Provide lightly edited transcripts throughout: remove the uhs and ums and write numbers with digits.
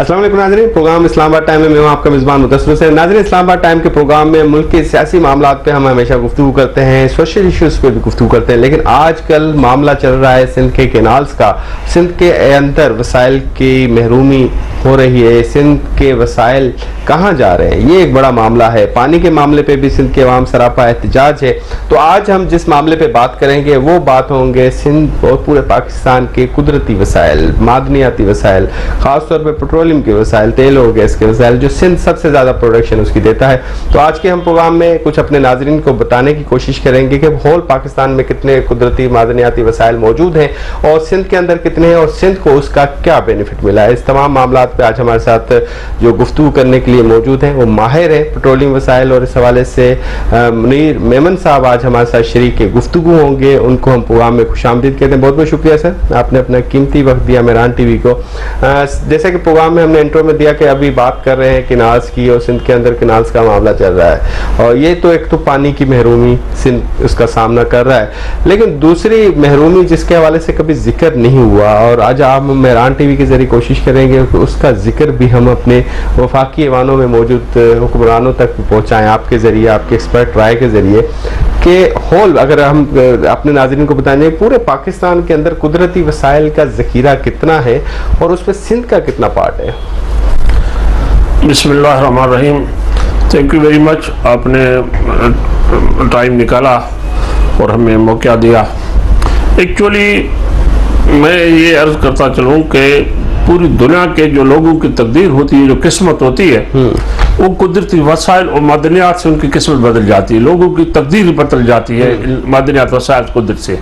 अस्सलाम वालेकुम नाज़रीन, प्रोग्राम इस्लामाबाद टाइम में मैं हूं आपका मेज़बान मुदस्सिर हुसैन। नाज़रीन, इस्लामाबाद टाइम के प्रोग्राम में मुल्क के सियासी मामलात पे हम हमेशा गुफ्तगू करते हैं, सोशल इश्यूज़ पे भी गुफ्तगू करते हैं, लेकिन आजकल मामला चल रहा है सिंध के कैनाल्स का। सिंध के अंदर वसाइल की महरूमी हो रही है, सिंध के वसाइल कहाँ जा रहे हैं, ये एक बड़ा मामला है। पानी के मामले पे भी सिंध के अवाम सरापा एहतजाज है। तो आज हम जिस मामले पे बात करेंगे वो बात होंगे सिंध और पूरे पाकिस्तान के कुदरती वसाइल, मादनियाती वसाइल, खासतौर पर पेट्रोलियम के वसाइल, तेल और गैस के वसाइल, जो सिंध सबसे ज़्यादा प्रोडक्शन उसकी देता है। तो आज के हम प्रोग्राम में कुछ अपने नाजरीन को बताने की कोशिश करेंगे कि होल पाकिस्तान में कितने कुदरती मादनियाती वसाइल मौजूद हैं और सिंध के अंदर कितने हैं और सिंध को उसका क्या बेनिफिट मिला है। इस तमाम मामला पे आज हमारे साथ जो गुफ्तगू करने के लिए मौजूद हैं वो माहिर है पेट्रोलियम वसाइल, और इस हवाले से मुनीर मेमन साहब आज हमारे साथ शरीक गुफ्तगू होंगे। उनको हम प्रोग्राम में खुशामदीद कहते हैं। बहुत बहुत शुक्रिया सर, आपने अपना कीमती वक्त दिया मेहरान टीवी को। जैसे कि प्रोग्राम में हमने इंट्रो में दिया कि अभी बात कर रहे हैं किनाल्स की और सिंध के अंदर किनाल्स का मामला चल रहा है, और ये तो एक तो पानी की महरूमी सिंध उसका सामना कर रहा है, लेकिन दूसरी महरूमी जिसके हवाले से कभी जिक्र नहीं हुआ, और आज आप मेहरान टीवी के जरिए कोशिश करेंगे कि उसका जिक्र भी हम अपने वफाकी ऐवानों में मौजूद हुक्मरानों तक पहुँचाएँ, आपके जरिए, आपके एक्सपर्ट राय के जरिए, कि होल अगर हम अपने नाज़रीन को बताएं पूरे पाकिस्तान के अंदर कुदरती वसाइल का ज़ख़ीरा कितना है और उसमें सिंध का कितना पार्ट है। बिस्मिल्लाहिर्रहमानिर्रहीम। थैंक यू वेरी मच, आपने टाइम निकाला और हमें मौका दिया। एक्चुअली मैं ये अर्ज़ करता चलूँ कि पूरी दुनिया के जो लोगों की तकदीर होती है, जो किस्मत होती है, वो कुदरती वसाइल और मादनियात से उनकी किस्मत बदल जाती है, लोगों की तकदीर बदल जाती है मादनियात वसाइल कुदरत से।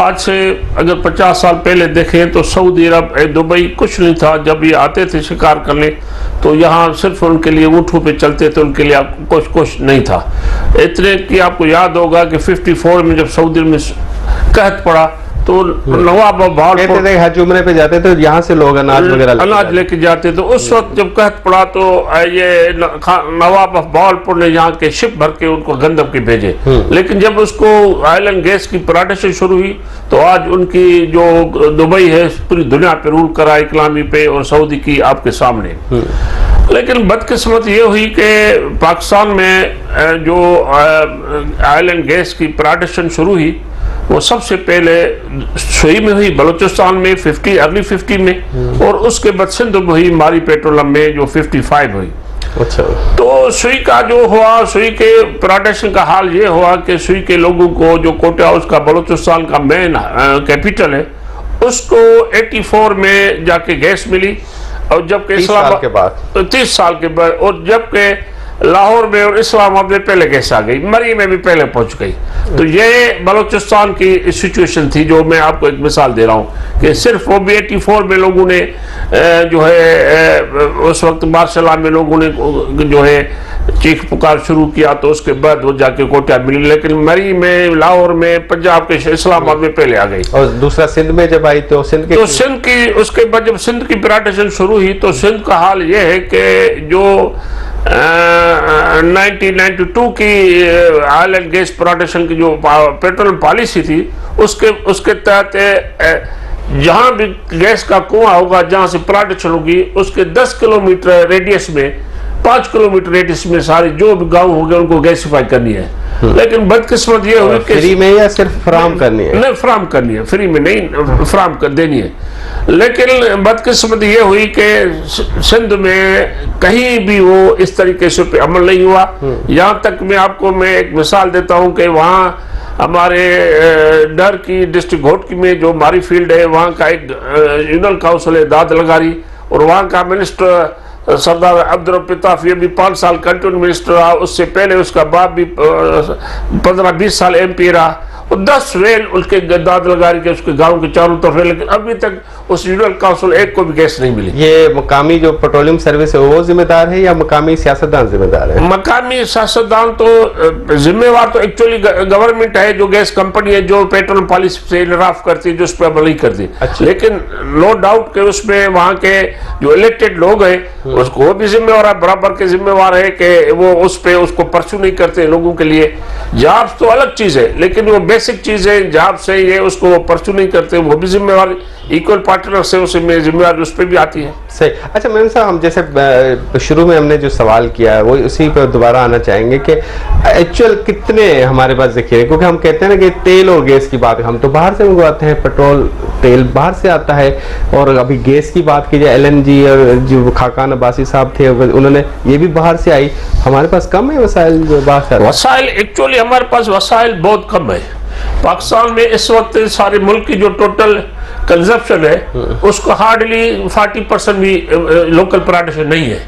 आज से अगर 50 साल पहले देखें तो सऊदी अरब, दुबई कुछ नहीं था। जब ये आते थे शिकार करने तो यहाँ सिर्फ उनके लिए ऊँटों पे चलते थे, उनके लिए कुछ नहीं था। इतने कि आपको याद होगा कि 54 में जब सऊदी में कहत पड़ा तो नवाब कहते थे हज उम्रे पे जाते थे, यहाँ से लोग अनाज लेके जाते। तो उस वक्त जब कहत पड़ा तो ये नवाब भावलपुर ने यहाँ के शिप भर के उनको गंदम के भेजे। लेकिन जब उसको ऑयल एंड गैस की प्रोडक्शन शुरू हुई तो आज उनकी जो दुबई है पूरी दुनिया पे रूल करा, इकलामी पे, और सऊदी की आपके सामने। लेकिन बदकिस्मत ये हुई कि पाकिस्तान में जो ऑयल एंड गैस की प्रोडक्शन शुरू हुई वो सबसे पहले सुई में हुई, बलूचिस्तान में अर्ली 50 में, और उसके बाद सिंध में हुई, मारी पेट्रोलियम में जो 55 हुई। अच्छा। तो सुई का जो हुआ, सुई के प्रोडक्शन का हाल ये हुआ कि सुई के लोगों को जो कोटा उसका बलूचिस्तान का मेन कैपिटल है, उसको 84 में जाके गैस मिली, और जबकि 30 साल के बाद, और जबकि लाहौर में और इस्लामाबाद में पहले गैस आ गई, मरी में भी पहले पहुंच गई। तो ये बलूचिस्तान की सिचुएशन थी, जो मैं आपको एक मिसाल दे रहा हूँ कि सिर्फ वो भी 84 में लोगों ने जो है उस वक्त मार्शल में लोगों ने जो है चीख पुकार शुरू किया, तो उसके बाद वो जाके कोटा मिली। लेकिन मरी में, लाहौर में, पंजाब के इस्लामाबाद में पहले आ गई। और दूसरा सिंध में जब आई तो सिंध की उसके बाद जब सिंध की प्रोडक्शन शुरू हुई तो सिंध का हाल ये है कि जो 1992 की ऑयल एंड गैस प्रोडक्शन की जो पेट्रोल पॉलिसी थी, उसके तहत जहां भी गैस का कुआं होगा, जहां से प्रोडक्शन होगी, उसके 10 किलोमीटर रेडियस में, 5 किलोमीटर रेडियस में सारे जो भी गांव होंगे उनको गैसिफाई करनी है। लेकिन बदकिस्मत ये हुई कि फ्री में या सिर्फ फराम करनी है? नहीं, फराम करनी है, फ्री में नहीं, फराम कर देनी है। लेकिन बदकिस्मत ये हुई कि सिंध में कहीं भी वो इस तरीके से पे अमल नहीं हुआ। यहाँ तक मैं एक मिसाल देता हूँ कि वहाँ हमारे डर की डिस्ट्रिक्ट घोटकी में जो मारी फील्ड है, वहाँ का एक यूनियन काउंसिल है दाद लगारी, और वहाँ का मिनिस्टर सरदार अब्दुल पिताफ, ये भी 5 साल कंटिन्यू मिनिस्टर रहा। उससे पहले उसका बाप भी 15-20 साल MP रहा, और 10 रेल उसके दाद लगारी के उसके गांव के चारों तरफ है, लेकिन अभी तक उस यूनियन काउंसिल एक को भी गैस नहीं मिली। ये मकामी जो पेट्रोलियम सर्विस है वो जिम्मेदार है या मकामी सियासतदान जिम्मेदार है? मकामी सियासतदान तो जिम्मेवार तो एक्चुअली गवर्नमेंट है, जो गैस कंपनी है, जो पेट्रोल पॉलिसी से इनराफ करती है, जो उस पर अमल नहीं करती। अच्छा। लेकिन नो डाउट के उसमें वहाँ के जो इलेक्टेड लोग हैं उसको वो भी जिम्मेवार है, बराबर के जिम्मेवार है कि वो उस पे उसको परस्यू नहीं करते लोगों के लिए। जॉब्स तो अलग चीज है, लेकिन वो बेसिक चीज है, जॉब से ये उसको परस्यू नहीं करते, वो भी जिम्मेवार इक्वल पार्टनर्स है, उसमें जिम्मेदारी उस पर भी आती है। सही। अच्छा मेम साहब, हम जैसे शुरू में हमने जो सवाल किया वो उसी पर दोबारा आना चाहेंगे कि एक्चुअल कितने हमारे पास ज़खीरे, क्योंकि हम कहते हैं ना कि तेल और गैस की बात, हम तो बाहर से मंगवाते हैं, पेट्रोल तेल बाहर से आता है, और अभी गैस की बात की जाए LNG, और जो खाकान अब्बासी साहब थे उन्होंने ये भी बाहर से आई, हमारे पास कम है वसाइल जो बाहर से आते हैं। वसाइल एक्चुअली हमारे पास वसाइल बहुत कम है। पाकिस्तान में इस वक्त सारे मुल्क की जो टोटल कंजप्शन है उसको हार्डली 40% भी लोकल प्रोडक्शन नहीं है।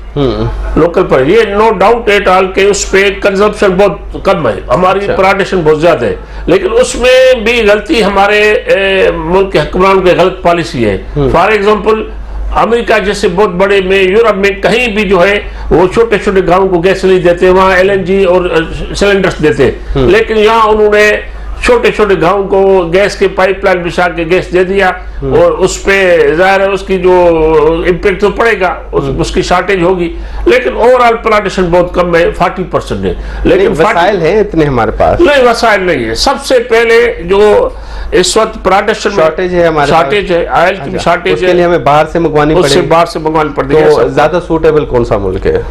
लोकल पर ये नो डाउट एट ऑल के उस पे कंजप्शन बहुत कम है, हमारी प्रोडक्शन बहुत ज्यादा है, लेकिन उसमें भी गलती हमारे मुल्क के हुक्मरान की गलत पॉलिसी है। फॉर एग्जाम्पल अमेरिका जैसे बहुत बड़े में, यूरोप में कहीं भी जो है वो छोटे छोटे गांव को गैस नहीं देते, वहाँ LNG और सिलेंडर्स देते, लेकिन यहाँ उन्होंने छोटे छोटे गांव को गैस के पाइपलाइन बिछा के गैस दे दिया, और उस पे जाहिर है उसकी जो इम्पैक्ट तो पड़ेगा, उसकी शॉर्टेज होगी, लेकिन ओवरऑल प्रोडक्शन बहुत कम है, 40% है। लेकिन वसाइल है इतने हमारे पास नहीं, वसाइल नहीं है। सबसे पहले जो इस वक्त प्रोडक्शन शॉर्टेज है, हमारे शॉर्टेज है, ऑयल की शॉर्टेज है, उसके लिए हमें बाहर से मंगवानी पड़ेगी, उससे बाहर से मंगवानी पड़ती है। तो ज्यादा सूटेबल कौन सा मुल्क है?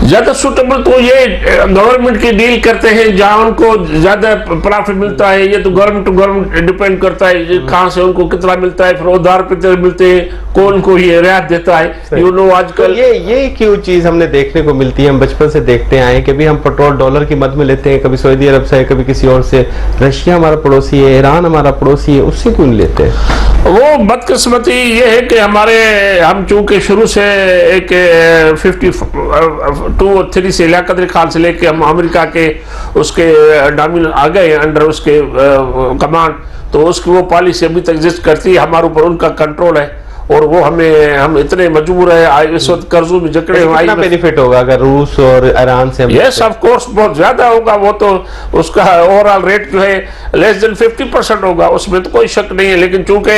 ज्यादा सूटेबल तो ये गवर्नमेंट की डील करते हैं जहां उनको ज्यादा प्रॉफिट मिलता है। ये तो गवर्नमेंट टू गवर्नमेंट डिपेंड करता है कहां से उनको कितना मिलता है, फिर उधार पे मिलते हैं, कौन को ये रियायत देता है। यू नो आजकल तो ये क्यों चीज हमने देखने को मिलती है, हम बचपन से देखते आए कि भी हम पेट्रोल डॉलर की मद में लेते हैं, कभी सऊदी अरब से, कभी किसी और से। रशिया हमारा पड़ोसी है, ईरान हमारा पड़ोसी है, उससे क्यों नहीं लेते? वो बदकिस्मती ये है कि हम चूंकि शुरू से एक 52-3 से लियाकत अली खान से लेके हम अमेरिका के उसके डामिन आ गए अंडर उसके कमांड, तो उसकी वो पॉलिसी अभी तक एग्जिस्ट करती है, हमारे ऊपर उनका कंट्रोल है, और वो हम इतने मजबूर है इस वक्त कर्जों में जकड़े हुए। कितना बेनिफिट होगा अगर रूस और ईरान से? यस ऑफ कोर्स बहुत ज्यादा होगा, वो तो उसका ओवरऑल रेट जो है लेस देन 50% होगा, उसमें तो कोई शक नहीं है। लेकिन चूंकि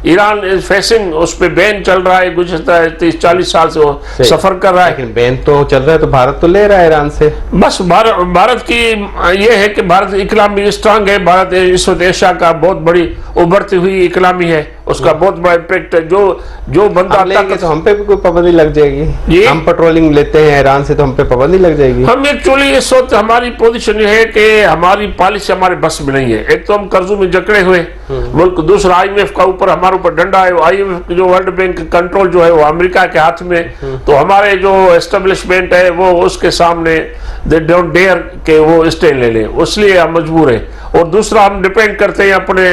ईरान इज फेसिंग, उस पर बैन चल रहा है, गुज़श्ता 30-40 साल से वो सफर कर रहा है। लेकिन बैन तो चल रहा है तो भारत तो ले रहा है ईरान से। बस भारत की ये है कि भारत इकनॉमी स्ट्रांग है, भारत इस वक्त एशिया का बहुत बड़ी उभरती हुई इकनॉमी है, उसका बहुत बड़ा इम्पैक्ट है। जो बंदा लेंगे तो हम पे भी कोई पाबंदी लग जाएगी। हम पेट्रोलिंग लेते हैं ईरान से तो हम पे पाबंदी लग जाएगी। हम एक्चुअली इस वक्त हमारी पोजीशन ये है कि हमारी पॉलिसी हमारे बस में नहीं है। एक तो हम कर्जों में जकड़े हुए मुल्क, दूसरा IMF का ऊपर हमारे ऊपर डंडा है। IMF जो वर्ल्ड बैंक कंट्रोल जो है वो अमेरिका के हाथ में, तो हमारे जो एस्टेब्लिशमेंट है वो उसके सामने दे डोंट डेयर के वो स्टैंड ले लें, इसलिए हम मजबूर है। और दूसरा हम डिपेंड करते हैं अपने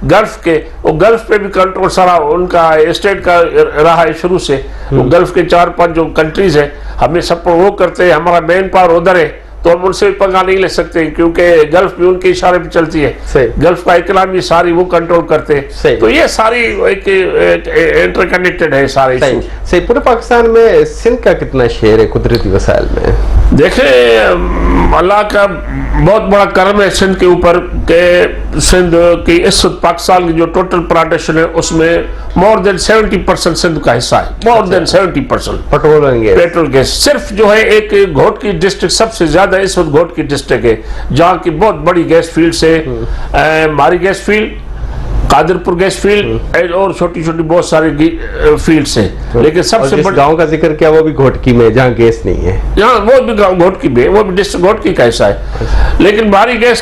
गल्फ के, वो गल्फ पे भी कंट्रोल सारा उनका स्टेट का रहा है शुरू से। वो गल्फ के 4-5 जो कंट्रीज है हमें सपोर्ट वो करते हैं, हमारा मैन पावर उधर है, तो हम उनसे भी पंगा नहीं ले सकते क्योंकि गल्फ भी उनके इशारे पे चलती है। गल्फ का इकनॉमी सारी वो कंट्रोल करते हैं, तो ये सारी एक इंटरकनेक्टेड है सारे। सही। पूरे पाकिस्तान में सिंध का कितना शेयर है कुदरती वसाइल में? देखें, अल्लाह का बहुत बड़ा करम है सिंध के ऊपर के सिंध की इस पाकिस्तान की जो टोटल प्रोडक्शन है उसमें मोर देन 70% सिंध का हिस्सा है, मोर देन 70% पेट्रोल गैस। सिर्फ जो है एक घोट की डिस्ट्रिक्ट सबसे ज्यादा इस वक्त घोट की डिस्ट्रिक्ट है जहाँ की बहुत बड़ी गैस फील्ड है, मारी gas field, Kadarpur gas field और छोटी छोटी बहुत सारी फील्ड्स हैं। लेकिन सबसे बड़ा गांव का जिक्र किया वो भी घोटकी में जहाँ गैस नहीं है, यहाँ वो भी घोटकी में, वो भी डिस्ट्रिक्ट घोटकी का हिस्सा है। लेकिन भारी गैस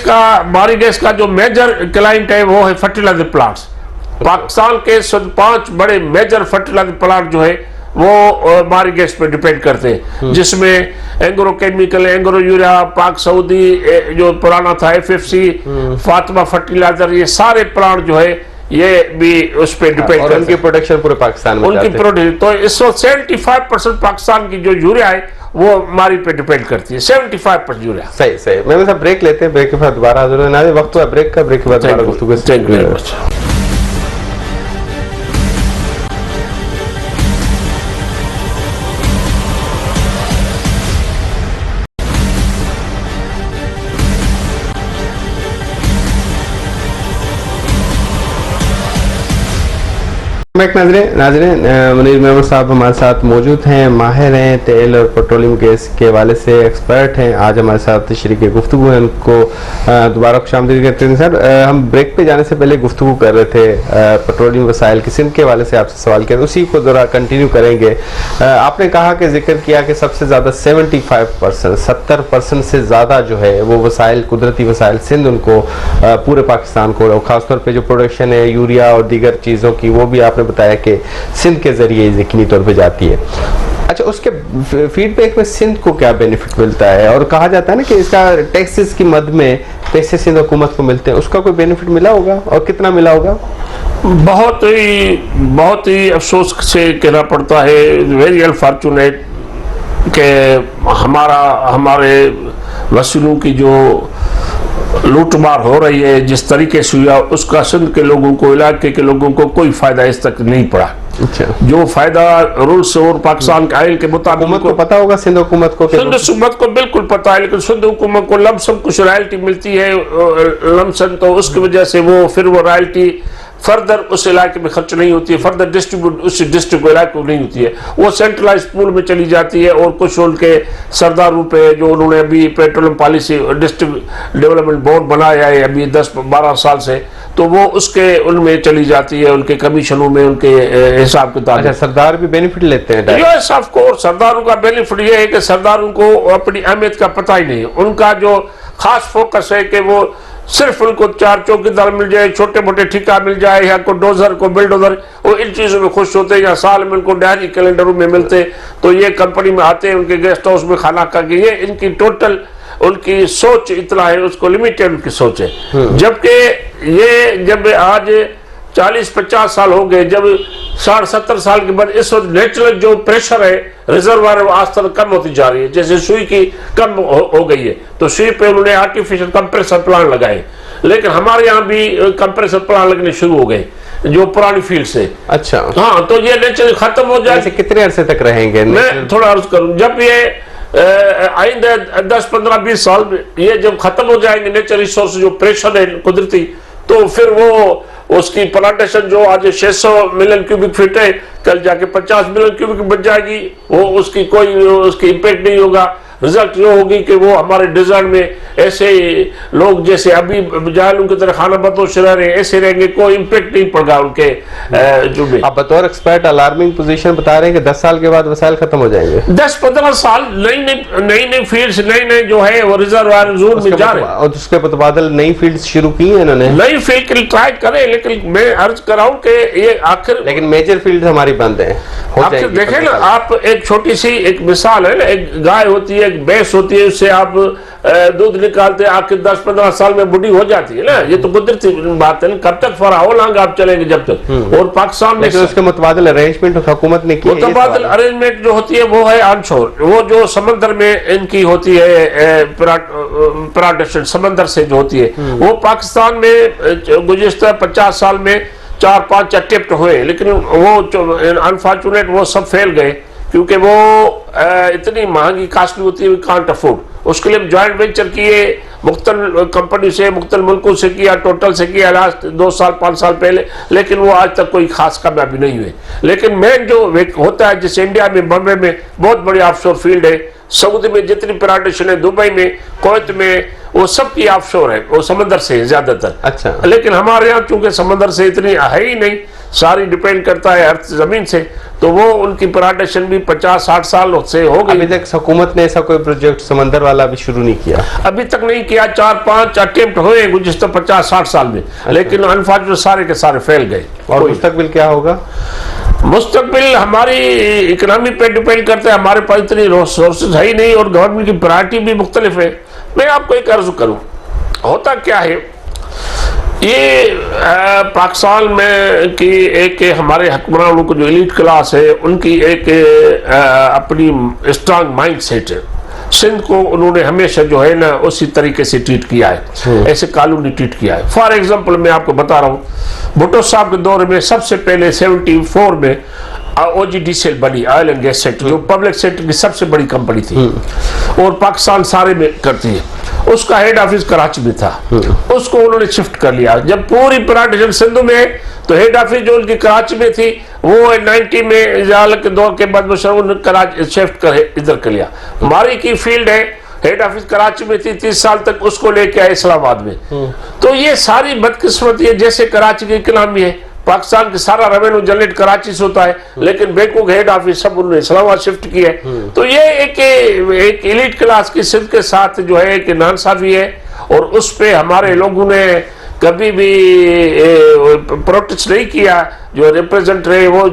का जो मेजर क्लाइंट है वो है फर्टिलाइजर प्लांट्स। पाकिस्तान के 5 बड़े मेजर फर्टिलाइजर प्लांट जो है वो मारी गैस पे डिपेंड करते हैं, जिसमें एंग्रो केमिकल, एंग्रो यूरिया, पाक सऊदी जो पुराना था FFC, फातिमा फर्टिलाइजर, ये सारे प्लांट जो है ये भी उस पे डिपेंड करते हैं। उनकी प्रोडक्शन पूरे पाकिस्तान में उनकी प्रोडक्शन तो इस वक्त 75% पाकिस्तान की जो यूरिया है वो मारी पे डिपेंड करती है, 75% यूरिया। सही। मैं सब ब्रेक लेते हैं, ब्रेक के बाद दोबारा हाजिर होना है। वक्त हुआ ब्रेक का, ब्रेक के बाद दोबारा गुफ्तगू। Thank you very much. नाज़रीन, मुनीर मेमन साहब हमारे साथ मौजूद हैं, माहिर हैं, तेल और पेट्रोलियम गैस के हवाले से एक्सपर्ट हैं। आज हमारे साथ शरीक गुफ्तगू हैं, उनको दोबारा खुशामदीद कहते हैं। सर, हम ब्रेक पे जाने से पहले गुफ्तगू कर रहे थे पेट्रोलियम वसाइल की सिंध के हवाले से आपसे सवाल किया, उसी को दोबारा कंटिन्यू करेंगे। आपने कहा कि जिक्र किया कि सबसे ज़्यादा 75% 70% से ज़्यादा जो है वो वसाइल, कुदरती वसाइल सिंध उनको पूरे पाकिस्तान को, और ख़ासतौर पर जो प्रोडक्शन है यूरिया और दीगर चीज़ों की, वो भी आपने बताया कि सिंध के जरिए यकीनी तौर पे जाती है। अच्छा, उसके फीडबैक में सिंध को क्या बेनिफिट मिलता है? और कहा जाता है ना कि इसका टैक्सेस की मद में पैसे सिंध हुकूमत को मिलते हैं, उसका कोई बेनिफिट मिला होगा और कितना मिला होगा? बहुत ही अफसोस से कहना पड़ता है, वेरी अनफॉर्चुनेट के हमारे वसूलों की जो लूटमार हो रही है जिस तरीके से हुआ, उसका सिंध के लोगों को, इलाके के लोगों को कोई फायदा इस तक नहीं पड़ा। अच्छा, जो फायदा रूल्स और पाकिस्तान के आइन के मुताबिक हुकूमत को पता होगा, सिंध हुकूमत को, सिंध हुकूमत को बिल्कुल पता है, लेकिन सिंध हुकूमत को लमसम कुछ रॉयल्टी मिलती है लमसम, तो उसकी वजह से वो फिर वो रॉयल्टी फर्दर उस इलाके में खर्च नहीं होती है, फर्दर डिस्ट्रीब्यूट उस डिस्ट्रिक्ट इलाके को नहीं होती है, वो सेंट्रलाइज पूल में चली जाती है। और कुछ उनके सरदारों पे जो उन्होंने अभी petroleum policy district development board बनाया है अभी 10-12 साल से, तो वो उसके उनमें चली जाती है, उनके कमीशनों में, उनके हिसाब किताब। अच्छा, सरदार भी बेनिफिट लेते हैं? Yes, of course. सरदारों का बेनिफिट ये है कि सरदारों को अपनी अहमियत का पता ही नहीं, उनका जो खास फोकस है कि वो सिर्फ उनको 4 चौकीदार मिल जाए, छोटे मोटे ठिका मिल जाए, या को डोजर को बिल्डोजर, वो इन चीज़ों में खुश होते हैं। या साल में उनको डायरी कैलेंडरों में मिलते, तो ये कंपनी में आते हैं, उनके गेस्ट हाउस में खाना खा के, ये इनकी टोटल उनकी सोच इतना है, उसको लिमिटेड उनकी सोच है। जबकि ये जब आज 40-50 साल हो गए, जब 60-70 साल के बाद इस वक्त नेचुरल जो प्रेशर है रिजर्वायर आज तक कम होती जा रही है, जैसे सुई की कम हो गई है, तो सुई पे उन्होंने आर्टिफिशियल कंप्रेसर प्लांट लगाए, लेकिन हमारे यहाँ भी कंप्रेसर प्लांट लगने शुरू हो गए जो पुरानी फील्ड से। अच्छा, हाँ, तो ये नेचुरल खत्म हो जाए। कितने अरसे तक रहेंगे? मैं थोड़ा अर्ज करूँ, जब ये आइंदा 10-15-20 साल में ये जब खत्म हो जाएंगे नेचुरल रिसोर्स जो प्रेशर है कुदरती, तो फिर वो उसकी प्लांटेशन जो आज 600 मिलियन क्यूबिक फीट है, कल जाके 50 मिलियन क्यूबिक बच जाएगी, वो उसकी कोई उसकी इम्पैक्ट नहीं होगा। रिजल्ट ये होगी कि वो हमारे डिजाइन में ऐसे लोग जैसे अभी जाहिलों की तरह खाना बदोश रह रहे हैं, ऐसे रहेंगे, कोई इम्पैक्ट नहीं पड़ेगा उनके जो भी। आप बतौर एक्सपर्ट अलार्मिंग पोजीशन बता रहे हैं कि 10 साल के बाद वसाइल खत्म हो जाएंगे। 10-15 साल नई फील्ड्स नई जो है वो रिजर्वायर जोन में जा रहे हैं, और उसके मुतबादल नई फील्ड्स शुरू की है इन्होंने। नई फील्ड के लिए ट्राई करें, लेकिन मैं अर्ज कर रहा हूँ कि ये आखिर, लेकिन मेजर फील्ड हमारी बंद है। आखिर देखें ना, आप एक छोटी सी एक मिसाल है ना, एक गाय होती है, एक भैंस होती है, उससे आप दूध निकालते हैं, आखिर 10-15 साल में बुढ़ी हो जाती है ना, ये तो कुदरती बात है ना, कब तक फराहो लांग आप चलेंगे जब तक। और पाकिस्तान में उसके मुतबादल अरेंजमेंट हुकूमत ने की, मुतबादल अरेंजमेंट जो होती है वो है ऑनशोर, वो जो समंदर में इनकी होती है प्रोडक्शन समंदर से जो होती है, वो पाकिस्तान में गुज़िश्ता 50 साल में 4-5 अटेम्प्ट हुए, लेकिन वो अनफॉर्चुनेट वो सब फेल गए, क्योंकि वो इतनी महंगी कास्टली होती है, कांट अफोर्ड। उसके लिए ज्वाइंट वेंचर किए, मुख्तलिफ कंपनी से, मुख्तलिफ मुल्कों से किया, टोटल से किया लास्ट 2-5 साल पहले, लेकिन वो आज तक कोई खास कामयाबी नहीं हुई। लेकिन मेन जो होता है, जैसे इंडिया में बॉम्बे में बहुत बड़ी ऑफशोर फील्ड है, सऊदी में जितनी प्लांटेशन है, दुबई में, कुवैत में, वो सब की ऑफशोर है, वो समंदर से है ज्यादातर। अच्छा, लेकिन हमारे यहाँ चूंकि समंदर से इतनी है ही नहीं, सारी डिपेंड करता है अर्थ जमीन से, तो वो उनकी प्लांटेशन भी 50-60 साल से हो गई। अभी तक हुकूमत ने ऐसा कोई प्रोजेक्ट समंदर वाला भी शुरू नहीं किया, अभी तक नहीं किया। 4-5 अटेम्प्ट हुए गुज़िश्ता 50-60 साल में, लेकिन अनफॉर्चुनेट सारे के सारे फेल गए। और मुस्तकबिल क्या होगा? मुस्तकबिल हमारी इकोनॉमी पे डिपेंड करता है, हमारे पास इतनी रिसोर्सेज है ही नहीं, और गवर्नमेंट की प्रायोरिटी भी मुख्तलिफ है। मैं आपको एक अर्ज करूं, होता क्या है, ये पाकिस्तान में कि एक हमारे हुक्मरानों को जो एलीट क्लास है, उनकी एक अपनी स्ट्रांग माइंड सेट है। सिंध को उन्होंने हमेशा जो है ना उसी तरीके से ट्रीट किया है, ऐसे कानूनी ट्रीट किया है। फॉर एग्जांपल मैं आपको बता रहा हूँ, भुट्टो साहब के दौर में सबसे पहले 74 में OGDCL बनी, ऑयल एंड गैस सेक्टर, जो पब्लिक सेक्टर की सबसे बड़ी कंपनी थी और पाकिस्तान सारे में करती है। उसका हेड ऑफिस कराची में था, उसको उन्होंने शिफ्ट कर लिया। जब पूरी प्लांटेशन सिंध में है, तो हेड ऑफिस जो उनकी कराची में थी वो 90 में जाल के दौर के बाद मुशर्रफ कराची शिफ्ट कर इधर कर लिया। हमारी की फील्ड है, हेड ऑफिस कराची में थी 30 साल तक, उसको लेके आए इस्लामाबाद में। तो ये सारी बदकिस्मती है। जैसे कराची की इकनॉमी है, पाकिस्तान का सारा रेवेन्यू जनरेट कराची से होता है, लेकिन बैंकों के हेड ऑफिस सब उन्होंने इस्लामाबाद शिफ्ट किया है। तो ये एक एलिट क्लास की सिद्ध के साथ जो है कि नाइंसाफी है, और उस पे हमारे लोगों ने कभी भी प्रोटेस्ट नहीं किया। जो रिप्रेजेंट रहे वो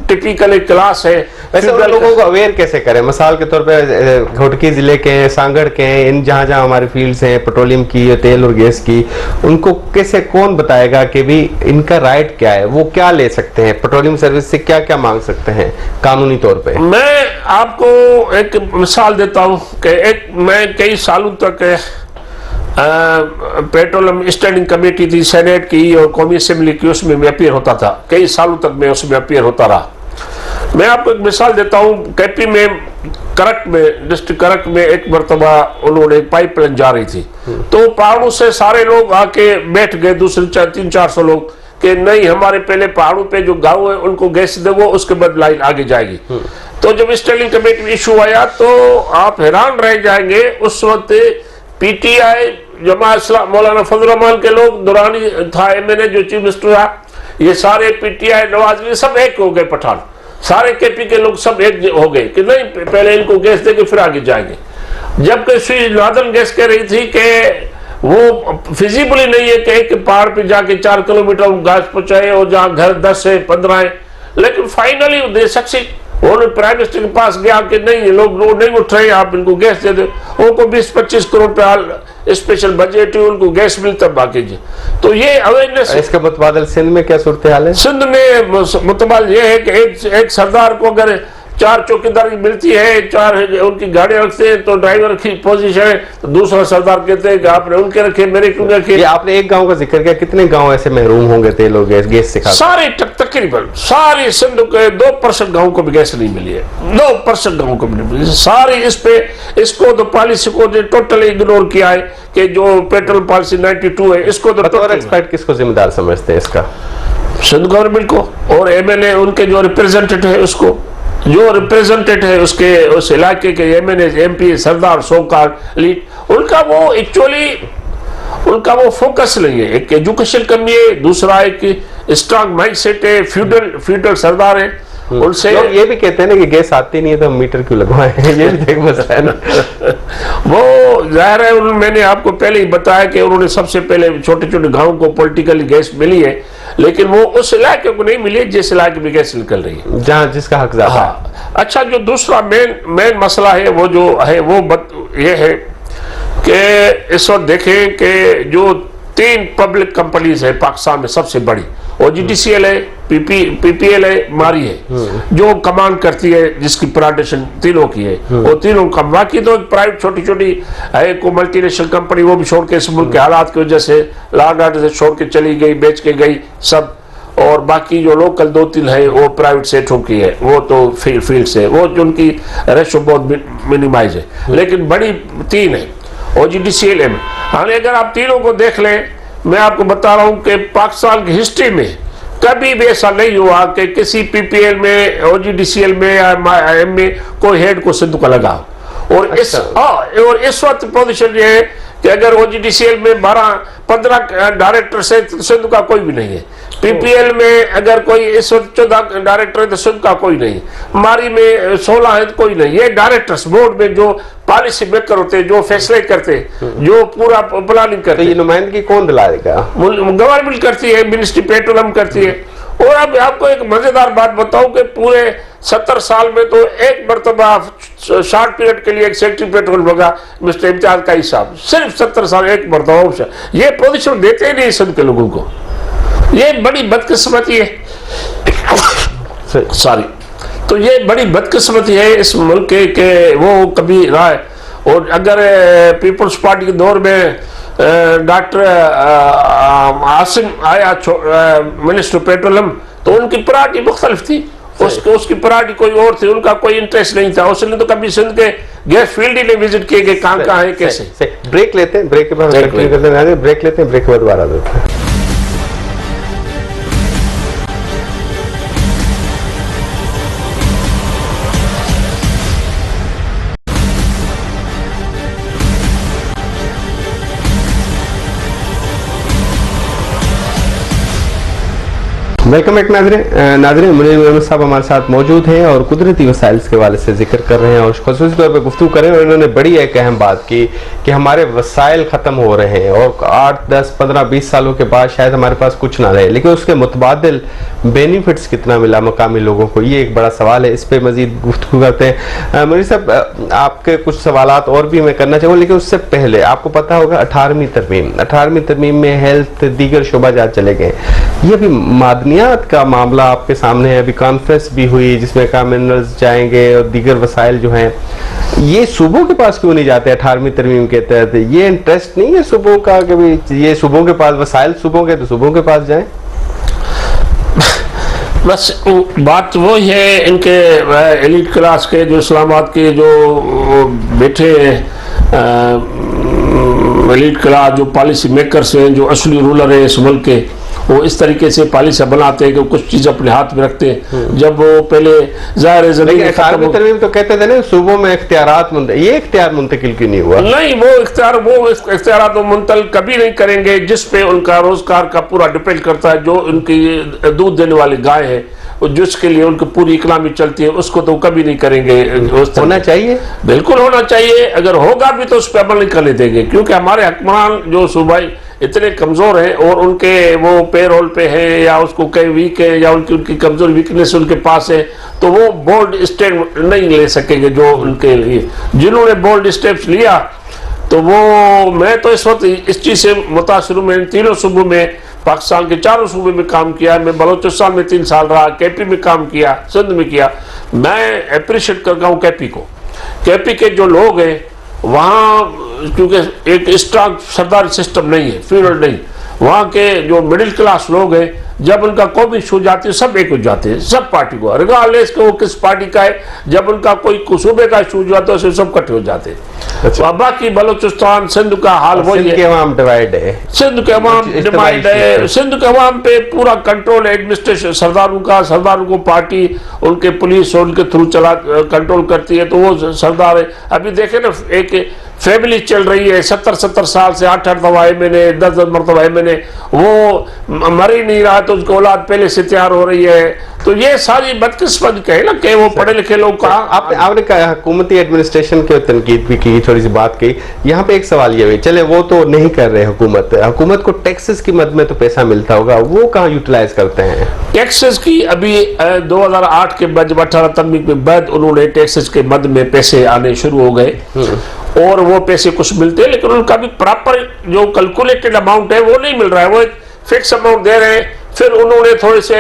टिपिकल क्लास है। वैसे उन लोगों को अवेयर कैसे करें? मिसाल के तौर पे घोटकी जिले के, सांगड़ के, इन जहाँ जहाँ हमारी फील्ड्स हैं पेट्रोलियम की, तेल और गैस की, उनको कैसे, कौन बताएगा कि भी इनका राइट क्या है, वो क्या ले सकते हैं, पेट्रोलियम सर्विस से क्या क्या मांग सकते हैं कानूनी तौर पे? मैं आपको एक मिसाल देता हूँ कि मैं कई सालों तक पेट्रोलियम स्टैंडिंग कमेटी थी सेनेट की और कौमी असेंबली की, उसमें मैं अपीयर होता था। कई सालों तक मैं उसमें अपीयर होता रहा। मैं आपको एक मिसाल देता हूँ, केपी में करक में, डिस्ट्रिक्ट करक में एक मरतबा उन्होंने एक पाइपलाइन जा रही थी, तो पहाड़ों से सारे लोग आके बैठ गए, दूसरे 300-400 लोग, कि नहीं हमारे पहले पहाड़ों पे जो गाँव है उनको गैस देवो, उसके बाद लाइन आगे जाएगी। तो जब स्टैंडिंग कमेटी में इशू आया तो आप हैरान रह जाएंगे, उस वक्त पीटीआई जमात मौलाना फजल रहमान के लोग, दुरानी था एमएनए जो चीफ मिनिस्टर था, ये सारे पीटीआई नवाज सब एक हो गए, पठान सारे केपी के लोग सब एक हो गए कि नहीं पहले इनको गैस देके फिर आगे जाएंगे। जबकि श्री नादन गैस कह रही थी कि वो फिजिबली नहीं है कि एक पहाड़ पे जाके 4 किलोमीटर गैस पहुंचाए और जहाँ घर 10 से 15 है, लेकिन फाइनली दे सक्सेस। उन्होंने प्राइम मिनिस्टर के पास गया कि नहीं ये लोग नहीं उठ रहे, आप इनको गैस दे दो। उनको 20-25 करोड़ रुपया स्पेशल बजट है, उनको गैस मिलता बाकी जी। तो ये अवेयरनेस। इसके मुतबादल सिंध में क्या सूरत हाल है? सिंध में मुतबादल ये है कि एक सरदार को अगर 4 चौकीदारी मिलती है, 4 उनकी गाड़ियां रखते हैं, तो ड्राइवर की पोजीशन है, तो दूसरा सरदार कहते हैं कि आपने उनके रखे, मेरे क्यों रखे? ये आपने एक गांव का जिक्र किया, कितने गांव ऐसे महरूम होंगे तेल और गैस से? सारे तकरीबन सारे सिंध के 2% गाँव को भी गैस नहीं मिली है, 2% गाँव को भी नहीं मिली सारी। इस पे इसको तो पॉलिसी को टोटली इग्नोर किया है कि जो पेट्रोल पॉलिसी 92 है, इसको तो एक्सपर्ट किसको जिम्मेदार समझते हैं इसका? सिंध गवर्नमेंट को और एमएलए उनके जो रिप्रेजेंटेटिव है उसको, जो रिप्रेजेंटेटिव है उसके उस इलाके के एमएनए एमपी सरदार सोकार लीड, उनका वो एक्चुअली उनका वो फोकस नहीं है। एक एजुकेशन कमी है, दूसरा एक स्ट्रांग माइंड सेट है, फ्यूडल सरदार है। उनसे ये भी कहते हैं ना कि गैस आती नहीं है तो हम मीटर क्यों लगवाएं, ये भी एक मसला है ना। वो जाहिर है, मैंने आपको पहले ही बताया कि उन्होंने सबसे पहले छोटे छोटे गांवों को पॉलिटिकली गैस मिली है, लेकिन वो उस इलाके को नहीं मिली जिस इलाके में गैस निकल रही है, जहाँ जिसका हक ज्यादा है। हाँ। अच्छा, जो दूसरा मेन मसला है वो जो है वो ये है कि इस वक्त देखें कि जो 3 पब्लिक कंपनीज है पाकिस्तान में सबसे बड़ी, OGDCL है, PPL है, मारी है, जो कमांड करती है, जिसकी प्राइवेटाइजेशन तीनों की है, वो तीनों का। बाकी तो प्राइवेट छोटी छोटी है, को मल्टीनेशनल कंपनी वो भी छोड़ के इस मुल्क के हालात की वजह से लॉ एंड ऑर्डर से छोड़ के चली गई, बेच के गई सब। और बाकी जो लोकल 2-3 है वो प्राइवेट सेटों की है, वो तो फील्ड से, वो जो उनकी रेशो बहुत मिनिमाइज है, लेकिन बड़ी 3 है OGDCL में। हालांकि अगर आप तीनों को देख लें, मैं आपको बता रहा हूं कि पाकिस्तान की हिस्ट्री में कभी भी ऐसा नहीं हुआ कि किसी PPL में, OGDCL में या IM में कोई हेड को सिंध का लगा। और इस वक्त पोजीशन ये है कि अगर OGDCL में 12-15 डायरेक्टर से सिंध का कोई भी नहीं है, PPL में अगर कोई इस वक्त 14 डायरेक्टर है तो सिंध का कोई नहीं, मारी में 16 है तो कोई नहीं। ये डायरेक्टर्स बोर्ड में जो पॉलिसी मेकर होते हैं, जो फैसले करते हैं, जो पूरा प्लानिंग करते हैं, ये नुमाइंदगी कौन दिलाएगा? गवर्नमेंट करती है, मिनिस्ट्री पेट्रोलियम करती है। और अब आपको एक मजेदार बात बताऊं कि पूरे 70 साल में तो एक मरतबा शॉर्ट पीरियड के लिए एक सेक्रेटरी पेट्रोल होगा मिस्टर इम्तियाज का हिसाब, सिर्फ 70 साल एक मरतबा। ये पोजीशन देते ही नहीं सिंध के लोगों को, ये बड़ी बदकिस्मती है। सॉरी, तो ये बड़ी बदकिस्मती है इस मुल्क के वो कभी रहा है। और अगर पीपल्स पार्टी के दौर में डॉक्टर आसिम आया मिनिस्टर पेट्रोलियम, तो उनकी प्रायोरिटी मुख्तलिफ थी, उसकी प्रायोरिटी कोई और थी, उनका कोई इंटरेस्ट नहीं था। उसने तो कभी सिंध के गैस फील्ड ही नहीं विजिट किए कि कहाँ है कैसे। ब्रेक लेते हैं, ब्रेक के बाद ब्रेक लेते हैं, ब्रेक के बाद दोबारा देते हैं। वेलकम बैक नाज़रीन मुनीर मोहम्मद साहब हमारे साथ मौजूद हैं और कुदरती वसाइल के हवाले से जिक्र कर रहे हैं और ख़ुसूसी तौर पर गुफ्तगू कर रहे हैं। और इन्होंने बड़ी एक अहम बात की कि हमारे वसाइल ख़त्म हो रहे हैं और 8, 10, 15, 20 सालों के बाद शायद हमारे पास कुछ ना रहे, लेकिन उसके मुतबादिल बेनिफिट्स कितना मिला मकामी लोगों को, ये एक बड़ा सवाल है। इस पर मज़ीद गुफ्तगू करते हैं। मुनीर साहब, आपके कुछ सवालात और भी मैं करना चाहूँगा, लेकिन उससे पहले आपको पता होगा 18वीं तरमीम में हेल्थ दीगर शोबाजात चले गए। ये भी मादनियात का मामला आपके सामने है। अभी कॉन्फ्रेंस भी हुई जिसमें कहा मिनरल्स जाएंगे और दीगर वसाइल जो हैं ये सूबों के पास क्यों नहीं जाते? 18वीं तरमीम के तहत ये इंटरेस्ट नहीं है सूबों का कि भी ये सूबों के पास वसाइल सूबों के तो सूबों के पास जाएं? बस बात वो है, इनके एलिट क्लास के जो इस्लामाबाद के जो बैठे एलिट क्लास जो पॉलिसी मेकर्स हैं, जो असली रूलर है इस मुल्क के, वो इस तरीके से पॉलिसी बनाते हैं कि कुछ चीज अपने हाथ में रखते हैं। जब वो पहले ज़ाहिर है ज़मीन 18वीं तरमीम तो कहते थे ना सूबों में इख्तियारात ये इख्तियार मुंतकिल क्यों नहीं हुआ? नहीं, वो इख्तियारात मुंतकिल कभी नहीं करेंगे जिस पे उनका रोजगार का पूरा डिपेंड करता है। जो उनकी दूध देने वाली गाय है जिसके लिए उनकी पूरी इकनॉमी चलती है, उसको तो कभी नहीं करेंगे। होना चाहिए, बिल्कुल होना चाहिए। अगर होगा भी तो उस पर अमल नहीं करने देंगे, क्योंकि हमारे हुक्मरान जो सूबाई इतने कमजोर हैं और उनके वो पेरोल पे है या उसको कई वीक है या उनकी कमजोर वीकनेस उनके पास है, तो वो बोल्ड स्टेप नहीं ले सकेंगे। जो उनके लिए जिन्होंने बोल्ड स्टेप्स लिया, तो वो मैं तो इस वक्त इस चीज से मुतासिर हूं। मैंने तीनों सूबों में, पाकिस्तान के 4 सूबे में काम किया। मैं बलोचिस्तान में 3 साल रहा, केपी में काम किया, सिंध में किया। मैं अप्रिशिएट करता हूँ केपी को। केपी के जो लोग हैं वहाँ, क्योंकि एक स्ट्रॉन्ग सरदारी सिस्टम नहीं है, फ्यूडल नहीं, वहाँ के जो मिडिल क्लास लोग हैं, जब उनका कौमी इशू जाती है सब एक हो जाते हैं, सब पार्टी को रिगार्डलेस के वो किस पार्टी का है। जब उनका कोई सूबे का इशू जाता है उससे सब इकट्ठे हो जाते हैं। अच्छा। तो बाकी बलोचिस्तान सिंध का हाल वही है, डिवाइड है, सिंध के अवाम डिवाइड है। सिंध के अवाम पे पूरा कंट्रोल है एडमिनिस्ट्रेशन सरदारों का। सरदारों को पार्टी उनके पुलिस और उनके थ्रू चला कंट्रोल करती है, तो वो सरदार है। अभी देखे ना, एक फैमिली चल रही है 70 साल से, 8 दफा मैंने 10 मरतबा मैंने, वो मर ही नहीं रहा तो उसकी औलाद पहले से तैयार हो रही है। तो ये सारी बदकिस्मत कहे ना कि वो पढ़े लिखे लोग का। आपने कहा हुकूमती एडमिनिस्ट्रेशन की तनकीद भी की, थोड़ी सी बात की। यहाँ पे एक सवाल ये भी, चले वो तो नहीं कर रहे हुकूमत को टैक्सेस की मद में तो पैसा मिलता होगा, वो कहाँ यूटिलाइज करते हैं? टैक्सेस की अभी 2008 के बाद, जब 18 तरमीम के बाद उन्होंने टैक्सेस के मद में पैसे आने शुरू हो गए और वो पैसे कुछ मिलते हैं, लेकिन उनका भी प्रॉपर जो कैलकुलेटेड अमाउंट है वो नहीं मिल रहा है। वो एक फिक्स अमाउंट दे रहे हैं। फिर उन्होंने थोड़े से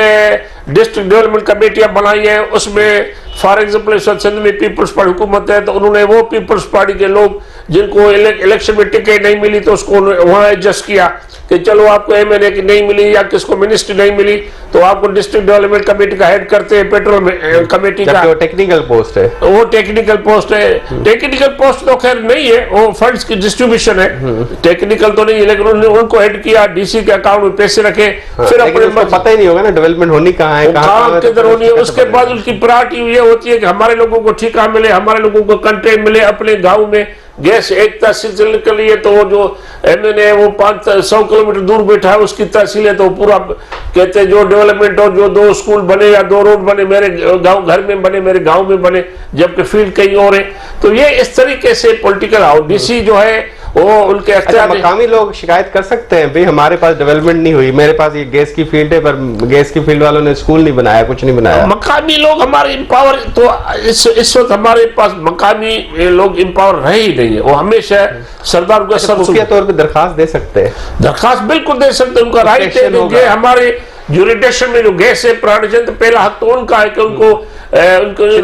डिस्ट्रिक्ट डेवलपमेंट कमेटियां बनाई हैं, उसमें फॉर एग्जाम्पल सिंध में पीपल्स पार्टी हुकूमत है, तो उन्होंने वो पीपल्स पार्टी के लोग जिनको इलेक्शन में टिकट नहीं मिली तो उसको वहां एडजस्ट किया कि चलो आपको एमएनए की नहीं मिली या किसको मिनिस्ट्री नहीं मिली तो आपको डिस्ट्रिक्ट डेवलपमेंट कमेटी का हेड करते हैं, पेट्रोल कमेटी का। टेक्निकल पोस्ट है, वो टेक्निकल पोस्ट है। टेक्निकल पोस्ट तो खैर नहीं है, वो फंड्स की डिस्ट्रीब्यूशन है, टेक्निकल तो नहीं है। लेकिन उन्होंने उनको हेड किया, डीसी के अकाउंट में पैसे रखे। फिर अपने पता ही नहीं होगा ना डेवलपमेंट होनी कहाँ है, कहाँ किधर होनी है। उसके बाद उनकी प्रायोरिटी ये होती है कि हमारे लोगों को ठेका मिले, हमारे लोगों को कंटेंट मिले। अपने गाँव में गैस एक तहसील से निकल रही है तो वो जो एमएनए वो 500 किलोमीटर दूर बैठा है, उसकी तहसील है, तो पूरा कहते हैं जो डेवलपमेंट हो, जो 2 स्कूल बने या 2 रोड बने मेरे गांव घर में बने, मेरे गांव में बने, जबकि फील्ड कहीं और है। तो ये इस तरीके से पॉलिटिकल हाउस डीसी जो है वो उनके मकामी लोग शिकायत कर सकते हैं, भाई हमारे पास डेवलपमेंट नहीं हुई, मेरे पास ये गैस की फील्ड है पर गैस की फील्ड वालों ने स्कूल नहीं बनाया, कुछ नहीं बनाया। मकामी लोग हमारे इम्पावर, तो इस वक्त हमारे पास मकामी लोग इम्पावर रहे ही नहीं है। वो हमेशा सरदार को खुफिया तौर पे दरखास्त दे सकते हैं, दरखास्त बिल्कुल दे सकते हैं, उनका राइट है। हमारे यूरिडिक्शन में जो गैस है प्राणजन, तो पहला हक तो उनका है कि उनको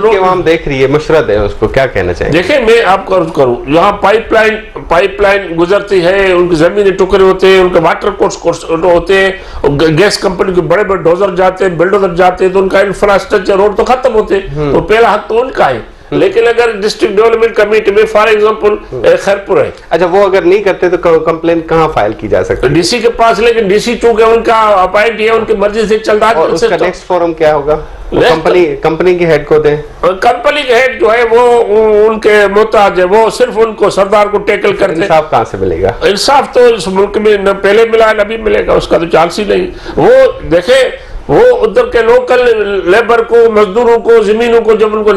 आवाम देख रही है, मशरत है, उसको क्या कहना चाहिए? देखिए मैं आपको अर्ज करूं, यहाँ पाइपलाइन गुजरती है, उनकी जमीनी टुकड़े होते हैं, उनके वाटर कोर्स होते हैं, गैस कंपनी के बड़े बड़े डोजर जाते हैं, बिल्डोजर जाते हैं, तो उनका इंफ्रास्ट्रक्चर रोड तो खत्म होते हैं। तो पहला हक तो उनका है। लेकिन अगर डिस्ट्रिक्ट डेवलपमेंट कमेटी में फॉर एग्जांपल खैरपुर है, अच्छा वो अगर नहीं करते तो कंप्लेन कहाँ फाइल की जा सकती है? डीसी के पास। लेकिन डीसी चूंकि उनका अपॉइंट है, उनकी मर्जी से चल रहा है। उसका नेक्स्ट फोरम क्या होगा? कंपनी के हेड को दें। कंपनी के हेड जो है वो उनके मोहताज है, वो सिर्फ उनको सरदार को टैकल करते हैं। इंसाफ कहाँ से मिलेगा? इंसाफ तो इस मुल्क में न पहले मिला न अभी मिलेगा, उसका तो चांस ही नहीं। वो देखे वो उधर के लोकल लेबर को, मजदूरों को, जमीनों को, जब उनको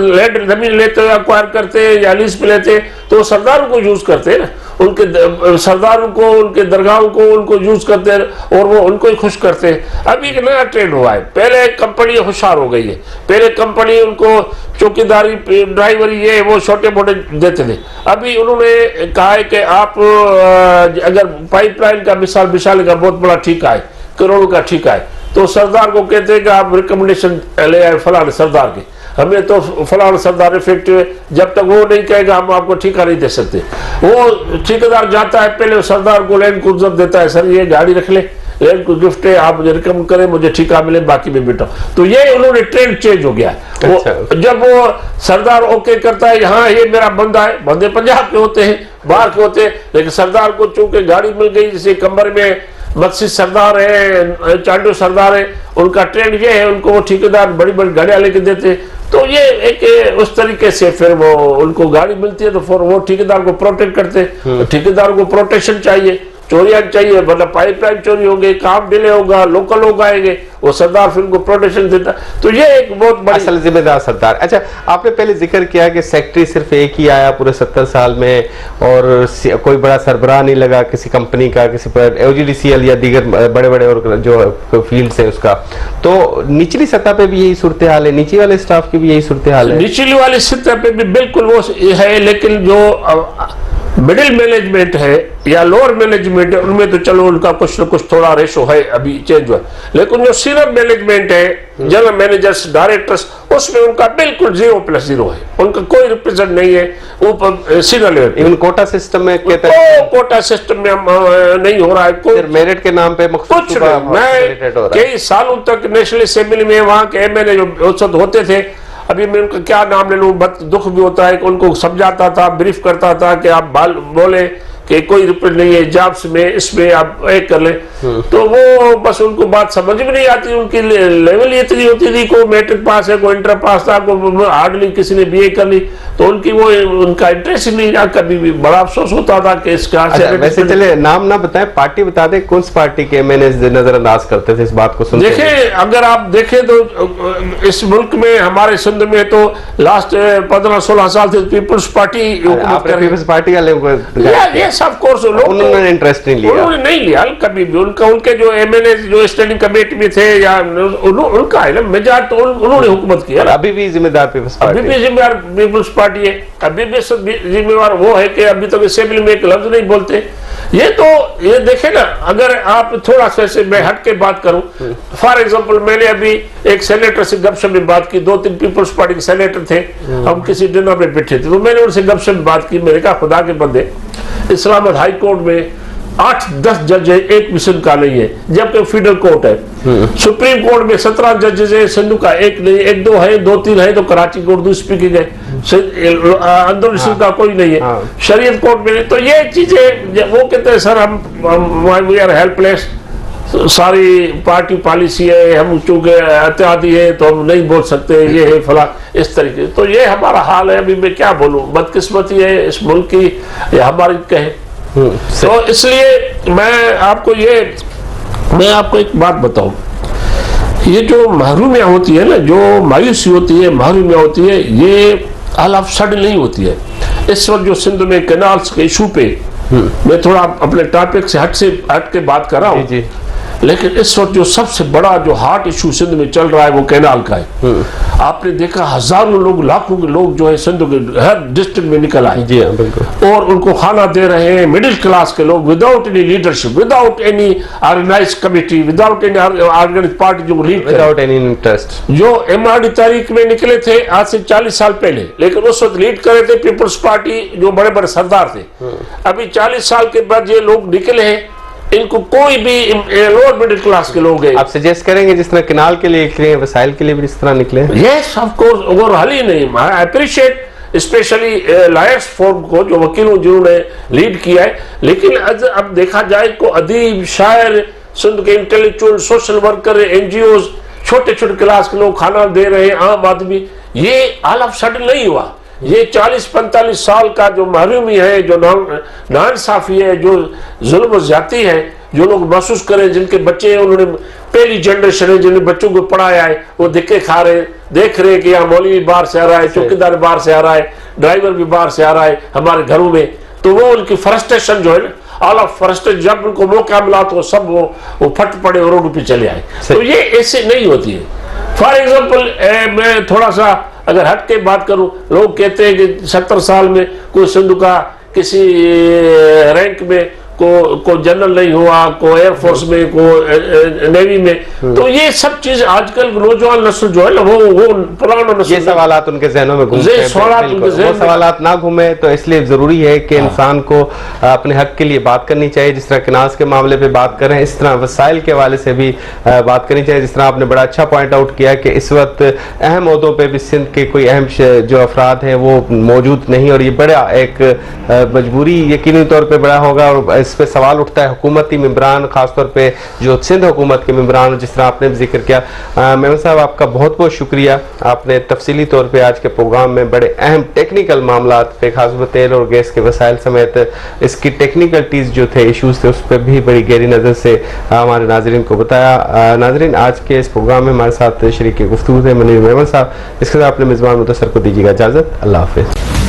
जमीन लेते हैं, एक्वायर करते हैं या लीज पे लेते हैं, तो वो सरदारों को यूज करते हैं ना, उनके सरदारों को, उनके दरगाहों को उनको यूज करते हैं और वो उनको ही खुश करते हैं। अभी एक नया ट्रेंड हुआ है, पहले कंपनी होशियार हो गई है, पहले कंपनी उनको चौकीदारी, ड्राइवरी, ये वो छोटे मोटे देते थे। अभी उन्होंने कहा है कि आप अगर पाइपलाइन का मिसाल का बहुत बड़ा ठेका है, करोड़ों का ठेका है, तो सरदार को कहते हैं कि आप रिकमेंडेशन ले आए फलाने सरदार के, हमें तो फलाना सरदार इफेक्टिव है, जब तक वो नहीं कहेगा हम आपको ठेका नहीं दे सकते। वो ठेकेदार जाता है, पहले सरदार को लैंड क्रूजर देता है, सर ये गाड़ी रख ले, लैंड को गिफ्ट है, आप मुझे रिकमेंड करें, मुझे ठेका मिले, बाकी में बेटा। तो ये उन्होंने ट्रेंड चेंज हो गया। अच्छा। जब वो सरदार ओके करता है, हाँ ये मेरा बंदा है, बंदे पंजाब के होते हैं, बाहर के होते हैं, लेकिन सरदार को चूंकि गाड़ी मिल गई, जैसे कमर में मस्जिद सरदार है, चांडो सरदार है, उनका ट्रेंड ये है, उनको वो ठेकेदार बड़ी बड़ी गाड़ियां लेके देते। तो ये एक उस तरीके से फिर वो उनको गाड़ी मिलती है, तो फिर वो ठेकेदार को प्रोटेक्ट करते। ठेकेदार को प्रोटेक्शन चाहिए, चोरियां चाहिए, मतलब पाइपलाइन चोरी होगी, काम डिले होगा, लोकल लोग आएंगे, वो सरदार फिर उनको प्रोटेक्शन देता। तो ये एक बहुत बड़ी असल जिम्मेदार सरदार। अच्छा, आपने पहले जिक्र किया कि सेक्रेटरी सिर्फ एक ही आया पूरे 70 साल में और कोई बड़ा सरबराह नहीं लगा किसी कंपनी का, किसी पर OGDCL या दीगर बड़े बड़े और जो फील्ड है उसका। तो निचली सतह पे भी यही सूरत हाल है, नीचे वाले स्टाफ की भी यही सूरत हाल है? निचली वाली सतह पे भी बिल्कुल वो है, लेकिन जो मिडिल मैनेजमेंट है या लोअर मैनेजमेंट है, उनमें तो चलो उनका कुछ न कुछ थोड़ा रेशो है, अभी चेंज हुआ। लेकिन जो सीनियर मैनेजमेंट है, जनरल मैनेजर्स, डायरेक्टर्स, उसमें उनका बिल्कुल 0+0 है, उनका कोई रिप्रेजेंट नहीं है ऊपर senior level. Even quota system में कहते हैं, कोटा सिस्टम में नहीं हो रहा है, कोई मेरिट के नाम पे कुछ नहीं। मैं कई सालों तक नेशनल असेंबली में वहां के MLA जो होते थे, अभी मैं उनका क्या नाम ले लूं, दुख भी होता है कि उनको समझाता था, ब्रीफ करता था कि आप बोले कि कोई रिपोर्ट नहीं है, जॉब्स में इसमें आप एक कर ले, तो वो बस उनको बात समझ में नहीं आती। उनकी लेवल इतनी होती थी, कोई मैट्रिक पास है, कोई इंटर पास था, कोई हार्डली किसी ने BA कर ली, तो उनकी वो उनका इंटरेस्ट ही नहीं रहा। कभी भी बड़ा अफसोस होता था कि इसका। वैसे चले नाम ना बताएं, पार्टी बता दें, कौन सी पार्टी के MNA नजरअंदाज करते थे इस बात को? सुनते देखें, अगर आप देखें तो इस मुल्क में, हमारे सिंध में तो लास्ट 15-16 साल से पीपल्स पार्टी पीपल्स पार्टी वाले ऑफ कोर्स उन्होंने इंटरेस्ट नहीं लिया, उन्होंने नहीं लिया कभी भी। उनके जो MNA जो स्टैंडिंग कमेटी में थे या उनका है ना मेजॉरिटी, तो उन्होंने हुकूमत किया। अभी भी जिम्मेदार पीपल्स पार्टी, अभी भी जिम्मेदार पीपल्स पार्टी है, अभी भी जिम्मेवार वो है कि अभी तक असेंबली में एक लफ्ज नहीं बोलते। ये देखे ना, अगर आप थोड़ा सा से मैं हट के बात करूं, फॉर एग्जांपल मैंने अभी एक सेनेटर से गपशप में बात की, 2-3 पीपल्स पार्टी के सेनेटर थे, हम किसी डिनर में बैठे थे, तो मैंने उनसे गपशप में बात की। मैंने कहा खुदा के बंदे, इस्लामाबाद हाई कोर्ट में 8-10 जज है, एक मिशन का नहीं है, जबकि फेडरल कोर्ट है। सुप्रीम कोर्ट में 17 जजेस है, सिंधु का एक नहीं, 1-2 है, 2-3 है, तो कराची की उर्दू स्पीकिंग है, अंदर सिंध का कोई नहीं है, शरीयत कोर्ट में नहीं। तो ये चीजें वो कहते हैं सर हम वी आर हेल्पलेस, सारी पार्टी पॉलिसी है, हम चूंकि एहतियाती है तो हम नहीं बोल सकते, ये है फला, इस तरीके। तो ये हमारा हाल है। अभी मैं क्या बोलूं, बदकिस्मती है इस मुल्क की या हमारी कहे। तो इसलिए मैं आपको एक बात बताऊं, ये जो महरूमियाँ होती है ना, जो मायूसी होती है, महरूमियाँ होती है, ये ऑल ऑफ सडन नहीं होती है। इस वक्त जो सिंध में कैनाल्स के इशू पे मैं थोड़ा अपने टॉपिक से हट के बात कर रहा हूँ, लेकिन इस वक्त जो सबसे बड़ा जो हार्ट इशू सिंध में चल रहा है वो कैनाल का है। आपने देखा हजारों लोग, लाखों के लोग जो है सिंध के हर डिस्ट्रिक्ट में निकल आए, जी हाँ, बिल्कुल, और उनको खाना दे रहे हैं, मिडिल क्लास के लोग, without any leadership, without any organise committee, without any organise party जो लीड, विदाउट एनी इंटरेस्ट। जो MRD तारीख में निकले थे आज से 40 साल पहले, लेकिन उस वक्त लीड कर रहे थे पीपल्स पार्टी, जो बड़े बड़े सरदार थे। अभी 40 साल के बाद ये लोग निकले हैं, इनको कोई भी लोअर मिडिल क्लास के लोग हैं। आप सजेस्ट करेंगे जिस तरह कैनाल के लिए निकले, वसाइल के लिए भी इस तरह निकले? यस ऑफ कोर्स, और हाल ही नहीं, I appreciate specially lawyers forum को, जो वकीलों जिन्होंने लीड किया है। लेकिन अब देखा जाए को अदीब, शायर, सिंध के इंटेलेक्चुअल, सोशल वर्कर, NGOs, छोटे छोटे क्लास के लोग खाना दे रहे हैं, आम आदमी, ये ऑल ऑफ सडन नहीं हुआ। ये 40-45 साल का जो महरूमी है, जो नाइंसाफी है, जो जुल्म ज्यादती है, जो लोग महसूस करें, जिनके बच्चे हैं, उन्होंने पहली जनरेशन है जिन्होंने बच्चों को पढ़ाया है, वो धक्के खा रहे, देख रहे कि यहाँ मौलवी बाहर से आ रहा है, चौकीदार बाहर से आ रहा है, ड्राइवर भी बाहर से आ रहा है हमारे घरों में, तो वो उनकी फ्रस्ट्रेशन जो है ना, ऑल ऑफ फ्रस्ट्रेशन, जब उनको मौका मिला तो सब वो फट पड़े और रोड पे चले आए। तो ये ऐसे नहीं होती है। फॉर एग्जाम्पल मैं थोड़ा सा अगर हट के बात करूं, लोग कहते हैं कि 70 साल में कोई सिंधु का किसी रैंक में को जनरल नहीं हुआ, को एयरफोर्स में, को नेवी में, तो ये सब चीज आजकल नौजवान नस्ल जो है ना, वो पुराना नस्ल, ये सवालात उनके जहनों में घूमते हैं, सवालात ना घूमे, तो इसलिए जरूरी है कि इंसान को अपने हक के लिए बात करनी चाहिए। जिस तरह किनाज के मामले पे बात करें, इस तरह वसाइल के हवाले से भी बात करनी चाहिए। जिस तरह आपने बड़ा अच्छा पॉइंट आउट किया कि इस वक्त अहम ओहदों पे भी सिंध के कोई अहम जो अफराद हैं वो मौजूद नहीं, और ये बड़ा एक मजबूरी यकीनी तौर पर बड़ा होगा। और इस पे सवाल उठता है हुकूमती मेंबरान, खासतौर पे जो सिंध हुकूमत के मेंबरान, जिस तरह आपने जिक्र किया। मेमन साहब, आपका बहुत बहुत शुक्रिया, आपने तफसीली तौर पे आज के प्रोग्राम में बड़े अहम टेक्निकल मामलात पे, खासतौर तेल और गैस के वसाइल समेत इसकी टेक्निकलिटीज जो थे, इशूज थे, उस पर भी बड़ी गहरी नज़र से हमारे नाजरीन को बताया। नाजरीन, आज के इस प्रोग्राम में हमारे साथ शरीक गुफ्तगू थे मुनीर मेमन साहब। इसके साथ अपने मेज़बान मुदस्सर को दीजिएगा इजाज़त। अल्लाह हाफिज़।